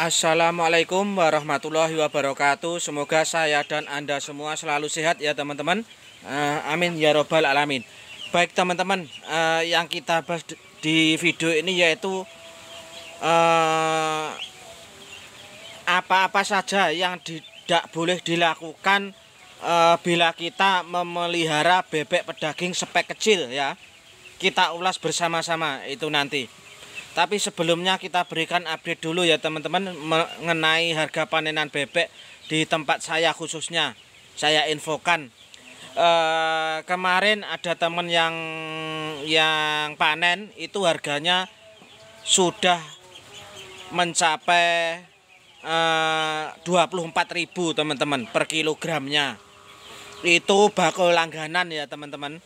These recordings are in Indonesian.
Assalamualaikum warahmatullahi wabarakatuh. Semoga saya dan Anda semua selalu sehat ya teman-teman. Amin ya robbal alamin. Baik teman-teman, yang kita bahas di video ini yaitu apa-apa saja yang tidak boleh dilakukan bila kita memelihara bebek pedaging spek kecil ya. Kita ulas bersama-sama itu nanti. Tapi sebelumnya kita berikan update dulu ya teman-teman mengenai harga panenan bebek di tempat saya khususnya. Saya infokan kemarin ada teman yang panen itu harganya sudah mencapai 24.000 teman-teman per kilogramnya. Itu bako langganan ya teman-teman.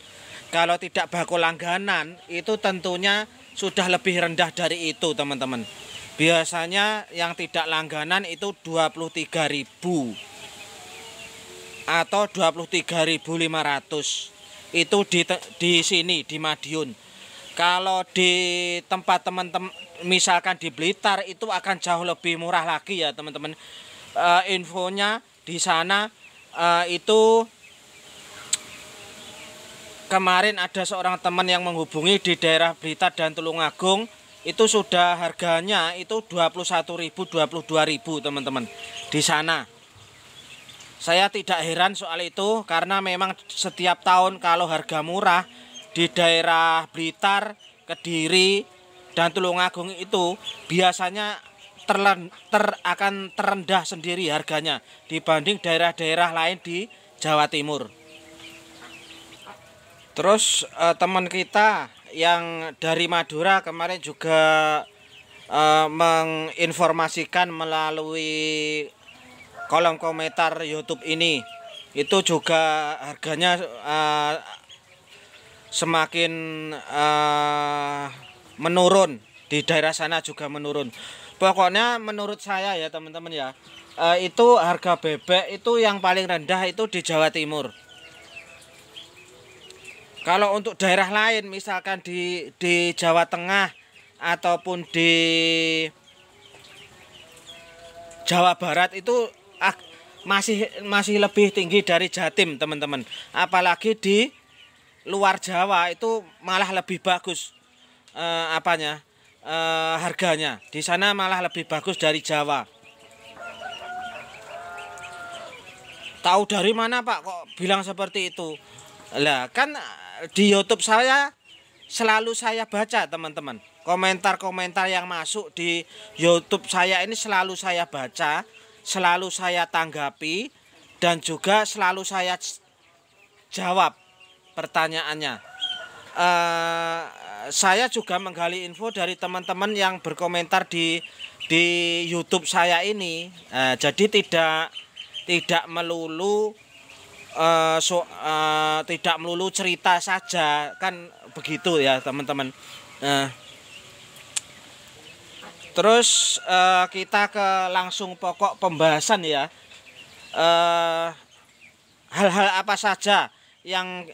Kalau tidak bako langganan itu tentunya sudah lebih rendah dari itu teman-teman. Biasanya yang tidak langganan itu 23.000 atau 23.500. Itu di sini di Madiun. Kalau di tempat teman-teman misalkan di Blitar itu akan jauh lebih murah lagi ya teman-teman. Infonya di sana itu kemarin ada seorang teman yang menghubungi di daerah Blitar dan Tulungagung. Itu sudah harganya itu 21.000, 22.000 teman-teman di sana. Saya tidak heran soal itu karena memang setiap tahun kalau harga murah di daerah Blitar, Kediri dan Tulungagung itu biasanya akan terendah sendiri harganya dibanding daerah-daerah lain di Jawa Timur. Terus teman kita yang dari Madura kemarin juga menginformasikan melalui kolom komentar YouTube ini. Itu juga harganya semakin menurun. Di daerah sana juga menurun. Pokoknya menurut saya ya teman-teman ya, itu harga bebek itu yang paling rendah itu di Jawa Timur. Kalau untuk daerah lain misalkan di Jawa Tengah ataupun di Jawa Barat itu masih lebih tinggi dari Jatim teman-teman. Apalagi di luar Jawa itu malah lebih bagus harganya. Di sana malah lebih bagus dari Jawa. Tahu dari mana Pak kok bilang seperti itu? Lah kan di YouTube saya selalu saya baca teman-teman. Komentar-komentar yang masuk di YouTube saya ini selalu saya baca, selalu saya tanggapi dan juga selalu saya jawab pertanyaannya. Saya juga menggali info dari teman-teman yang berkomentar di YouTube saya ini. Jadi tidak melulu tidak melulu cerita saja kan begitu ya teman-teman. Terus kita ke langsung pokok pembahasan ya. Hal-hal apa saja yang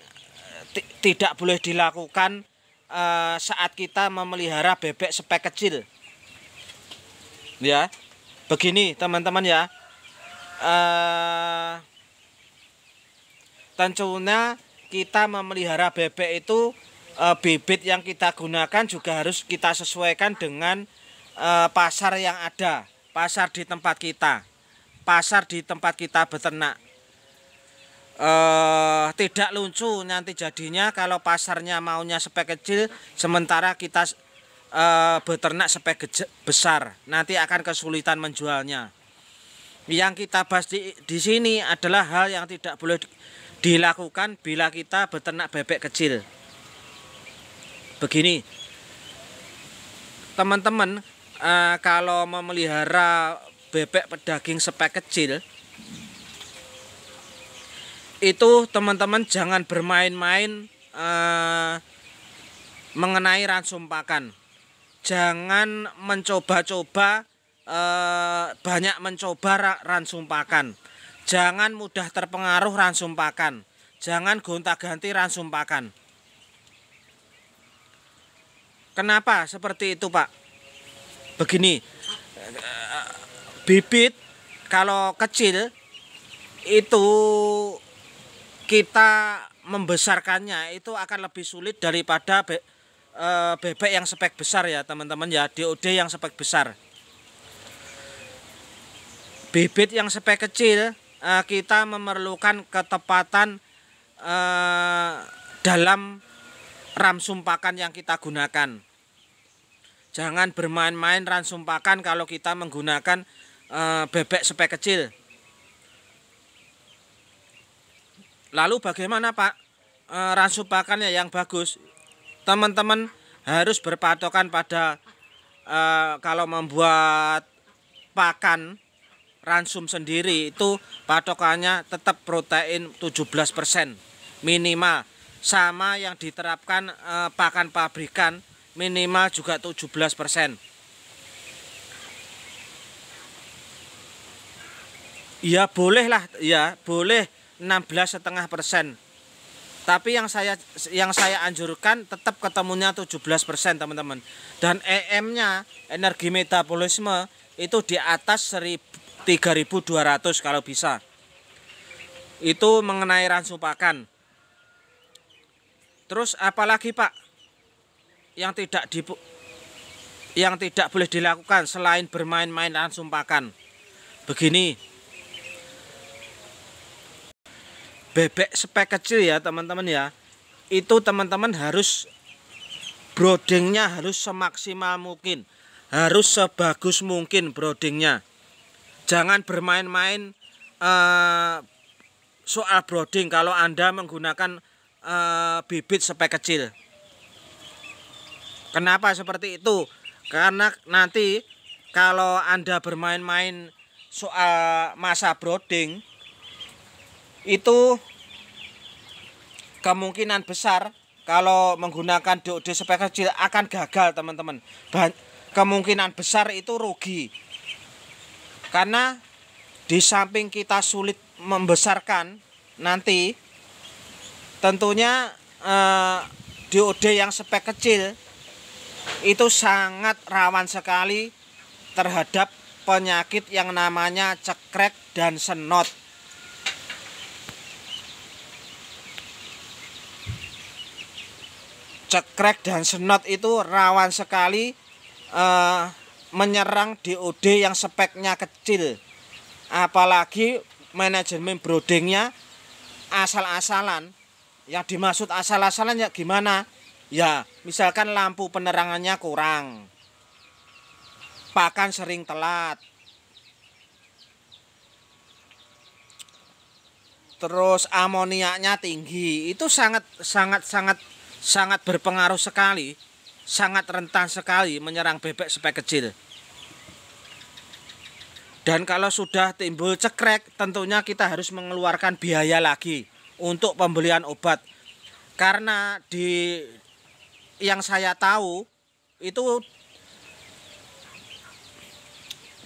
tidak boleh dilakukan saat kita memelihara bebek spek kecil ya. Begini teman-teman ya, tentunya kita memelihara bebek itu bibit yang kita gunakan juga harus kita sesuaikan dengan pasar yang ada, pasar di tempat kita beternak. Tidak lucu nanti jadinya kalau pasarnya maunya spek kecil sementara kita beternak spek besar, nanti akan kesulitan menjualnya. Yang kita bahas di sini adalah hal yang tidak boleh dilakukan bila kita beternak bebek kecil. Begini teman-teman, kalau memelihara bebek pedaging spek kecil itu teman-teman jangan bermain-main mengenai ransum pakan. Jangan mencoba-coba banyak mencoba ransum pakan. Jangan mudah terpengaruh ransum pakan. Jangan gonta-ganti ransum pakan. Kenapa seperti itu, Pak? Begini, bibit kalau kecil itu kita membesarkannya itu akan lebih sulit daripada bebek yang spek besar ya teman-teman ya, DOD yang spek besar. Bibit yang spek kecil kita memerlukan ketepatan dalam ramsum pakan yang kita gunakan. Jangan bermain-main ramsum pakan kalau kita menggunakan bebek spek kecil. Lalu bagaimana Pak ramsum pakannya yang bagus? Teman-teman harus berpatokan pada kalau membuat pakan ransum sendiri itu patokannya tetap protein 17% minimal, sama yang diterapkan pakan pabrikan minimal juga 17%. Ya boleh lah, ya boleh 16,5%. Tapi yang saya anjurkan tetap ketemunya 17% teman-teman. Dan EM-nya, energi metabolisme, itu di atas 3.200 kalau bisa. Itu mengenai ransum pakan. Terus apalagi Pak yang tidak boleh dilakukan selain bermain-main ransum pakan? Begini, bebek spek kecil ya teman-teman ya, itu teman-teman harus broodingnya harus semaksimal mungkin, harus sebagus mungkin broodingnya. Jangan bermain-main soal brooding kalau Anda menggunakan bibit spek kecil. Kenapa seperti itu? Karena nanti kalau Anda bermain-main soal masa brooding, itu kemungkinan besar kalau menggunakan DOD spek kecil akan gagal teman-teman. Kemungkinan besar itu rugi. Karena di samping kita sulit membesarkan nanti, tentunya DOD yang spek kecil itu sangat rawan sekali terhadap penyakit yang namanya cekrek dan senot. Cekrek dan senot itu rawan sekali menyerang DOD yang speknya kecil. Apalagi manajemen broodingnya asal-asalan. Yang dimaksud asal-asalan ya gimana? Ya misalkan lampu penerangannya kurang, pakan sering telat, terus amoniaknya tinggi, itu sangat berpengaruh sekali, sangat rentan sekali menyerang bebek spek kecil. Dan kalau sudah timbul cekrek, tentunya kita harus mengeluarkan biaya lagi untuk pembelian obat. Karena yang saya tahu itu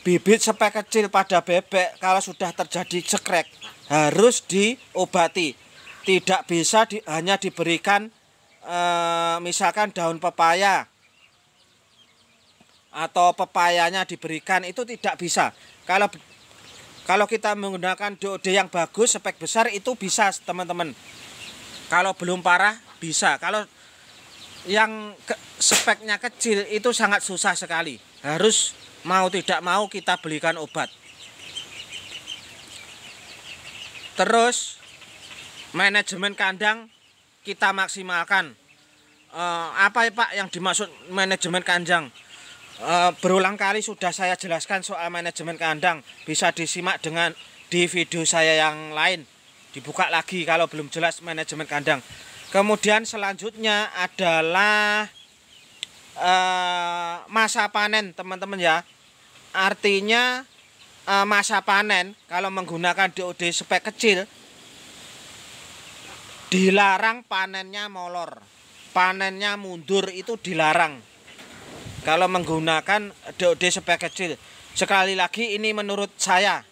bibit spek kecil pada bebek kalau sudah terjadi cekrek harus diobati. Tidak bisa hanya diberikan misalkan daun pepaya atau pepayanya diberikan, itu tidak bisa. Kalau kita menggunakan DOD yang bagus spek besar itu bisa teman-teman. Kalau belum parah bisa. Kalau yang speknya kecil itu sangat susah sekali. Harus mau tidak mau kita belikan obat. Terus manajemen kandang kita maksimalkan. Apa ya Pak yang dimaksud manajemen kandang? Berulang kali sudah saya jelaskan soal manajemen kandang. Bisa disimak di video saya yang lain. Dibuka lagi kalau belum jelas manajemen kandang. Kemudian selanjutnya adalah masa panen teman-teman ya. Artinya masa panen kalau menggunakan DOD spek kecil dilarang panennya molor, panennya mundur, itu dilarang kalau menggunakan DOD spek kecil. Sekali lagi ini menurut saya.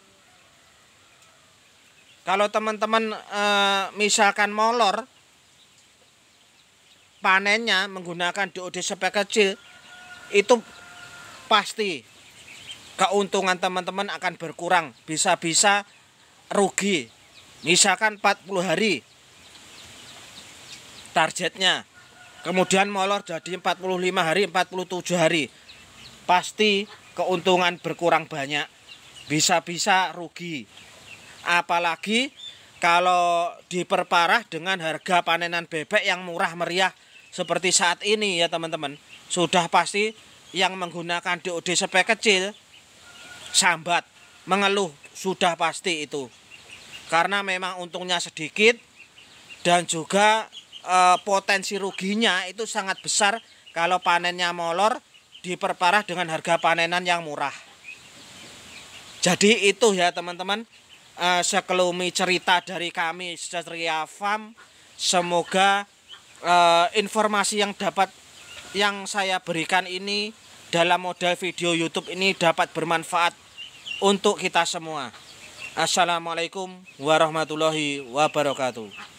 Kalau teman-teman misalkan molor panennya menggunakan DOD spek kecil, itu pasti keuntungan teman-teman akan berkurang, bisa-bisa rugi. Misalkan 40 hari targetnya, kemudian molor jadi 45 hari, 47 hari, pasti keuntungan berkurang banyak, bisa-bisa rugi. Apalagi kalau diperparah dengan harga panenan bebek yang murah meriah seperti saat ini ya teman-teman. Sudah pasti yang menggunakan DOD spek kecil sambat, mengeluh, sudah pasti itu. Karena memang untungnya sedikit dan juga potensi ruginya itu sangat besar kalau panennya molor diperparah dengan harga panenan yang murah. Jadi itu ya teman-teman, sekelumi cerita dari kami Satria Farm. Semoga informasi yang saya berikan ini dalam model video YouTube ini dapat bermanfaat untuk kita semua. Assalamualaikum warahmatullahi wabarakatuh.